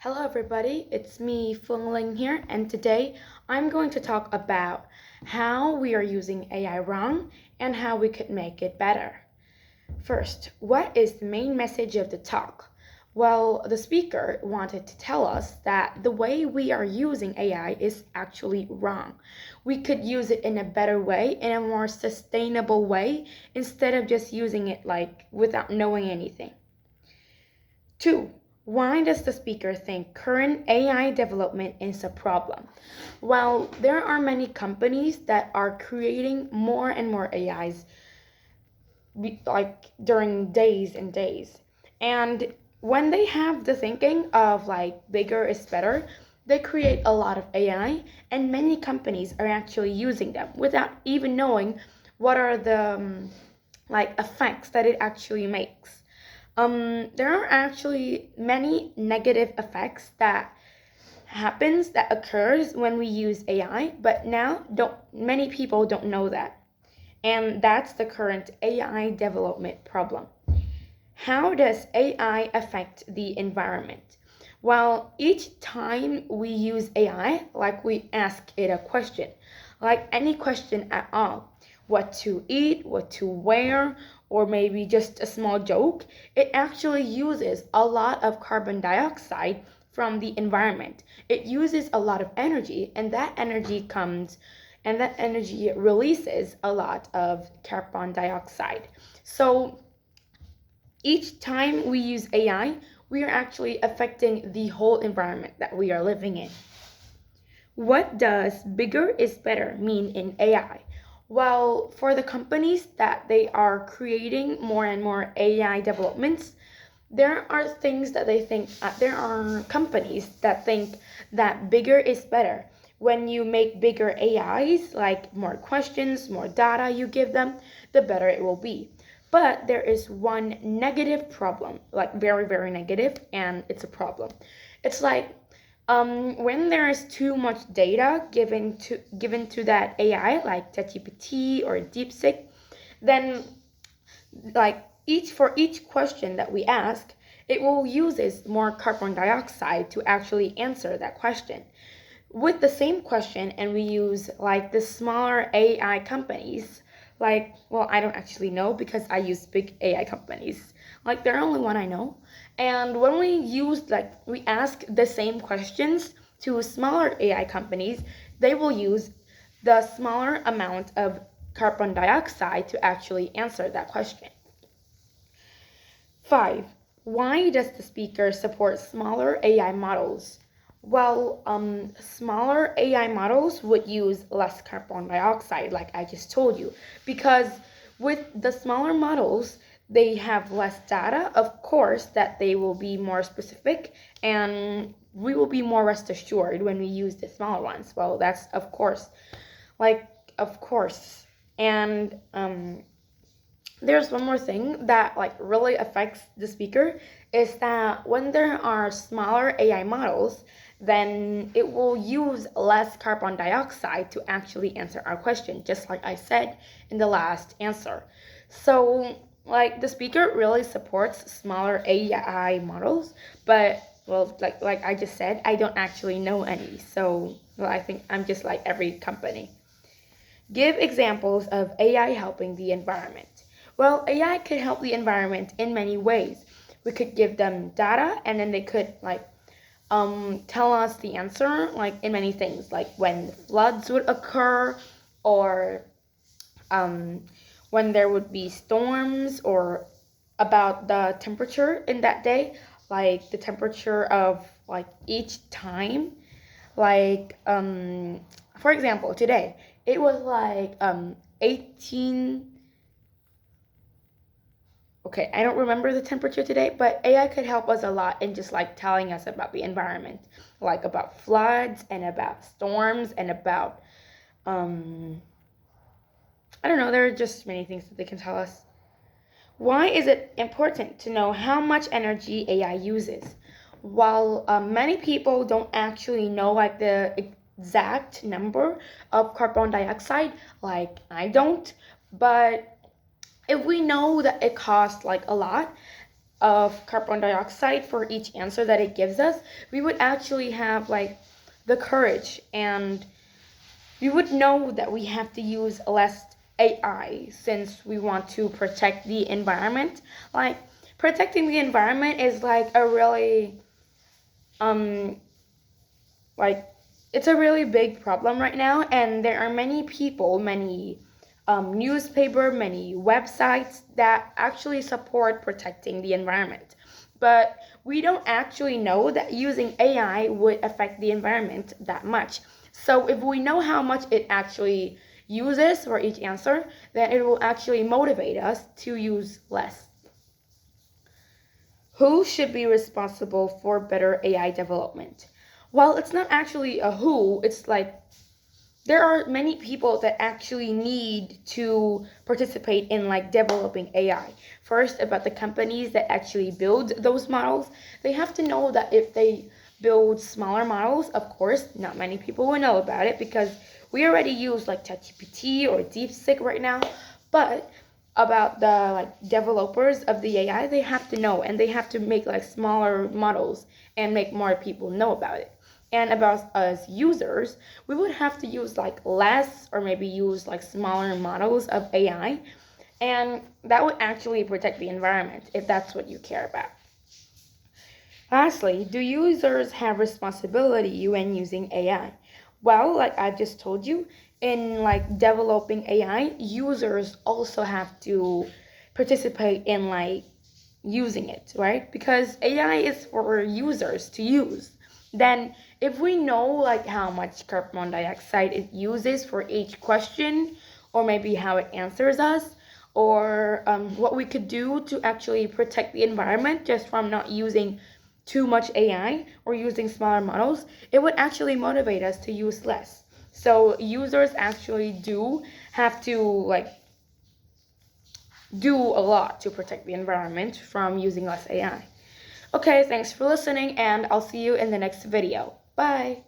Hello, everybody. It's me, Phuong here, and today I'm going to talk about how we are using AI wrong and how we could make it better. First, what is the main message of the talk? Well, the speaker wanted to tell us that the way we are using AI is actually wrong. We could use it in a better way, in a more sustainable way, instead of just using it like without knowing anything. Two, why does the speaker think current AI development is a problem? Well, there are many companies that are creating more and more AIs like during days and days. And when they have the thinking of like bigger is better, they create a lot of AI and many companies are actually using them without even knowing what are the like effects that it actually makes. There are actually many negative effects that occurs when we use AI, but now don't many people don't know that. And that's the current AI development problem. How does AI affect the environment? Well, each time we use AI, like we ask it a question, like any question at all, what to eat, what to wear, or maybe just a small joke, it actually uses a lot of carbon dioxide from the environment. It uses a lot of energy, and that energy releases a lot of carbon dioxide. So each time we use AI, we are actually affecting the whole environment that we are living in. What does bigger is better mean in AI? Well, for the companies that they are creating more and more AI developments, there are things that they think, there are companies that think that bigger is better. When you make bigger AIs, like more questions, more data you give them, the better it will be. But there is one negative problem, like very, very negative, and it's a problem. It's like when there is too much data given to that AI, like ChatGPT or DeepSeek, then like each question that we ask, it will uses more carbon dioxide to actually answer that question. With the same question, and we use like the smaller AI companies, like, well, I don't actually know because I use big AI companies. Like, they're only one I know. And when we ask the same questions to smaller AI companies, they will use the smaller amount of carbon dioxide to actually answer that question. 5. Why does the speaker support smaller AI models? Well, smaller AI models would use less carbon dioxide, like I just told you, because with the smaller models, they have less data. Of course, that they will be more specific, and we will be more rest assured when we use the smaller ones. Well, that's of course, like of course, and there's one more thing that like really affects the speaker is that when there are smaller AI models, then it will use less carbon dioxide to actually answer our question, just like I said in the last answer. So like the speaker really supports smaller AI models, but well, like I just said, I don't actually know any. So well, I think I'm just like every company. Give examples of AI helping the environment. Well, AI could help the environment in many ways. We could give them data and then they could like tell us the answer like in many things, like when floods would occur or um, when there would be storms or about the temperature in that day, like the temperature of like each time. Like for example, today it was like 18. Okay, I don't remember the temperature today, but AI could help us a lot in just like telling us about the environment, like about floods and about storms and about um I don't know, there are just many things that they can tell us. Why is it important to know how much energy AI uses? While many people don't actually know like the exact number of carbon dioxide, like I don't, but if we know that it costs like a lot, of carbon dioxide for each answer that it gives us, we would actually have like the courage, and we would know that we have to use less AI since we want to protect the environment. Like, protecting the environment is like a really um like it's a really big problem right now, and there are many people, many newspaper, many websites that actually support protecting the environment. But we don't actually know that using AI would affect the environment that much. So if we know how much it actually uses for each answer, then it will actually motivate us to use less. Who should be responsible for better AI development? Well, it's not actually a who, it's like there are many people that actually need to participate in like developing AI. First, about the companies that actually build those models, they have to know that if they build smaller models, of course, not many people will know about it because we already use like ChatGPT or DeepSeek right now. But about the like developers of the AI, they have to know, and they have to make like smaller models and make more people know about it. And about us users, we would have to use like less or maybe use like smaller models of AI, and that would actually protect the environment if that's what you care about. Lastly, do users have responsibility when using AI? Well, like I just told you, in like developing AI, users also have to participate in like using it, right? Because AI is for users to use. Then if we know like how much carbon dioxide it uses for each question, or maybe how it answers us, or what we could do to actually protect the environment just from not using too much AI or using smaller models, it would actually motivate us to use less. So users actually do have to like do a lot to protect the environment from using less AI. Okay, thanks for listening, and I'll see you in the next video. Bye!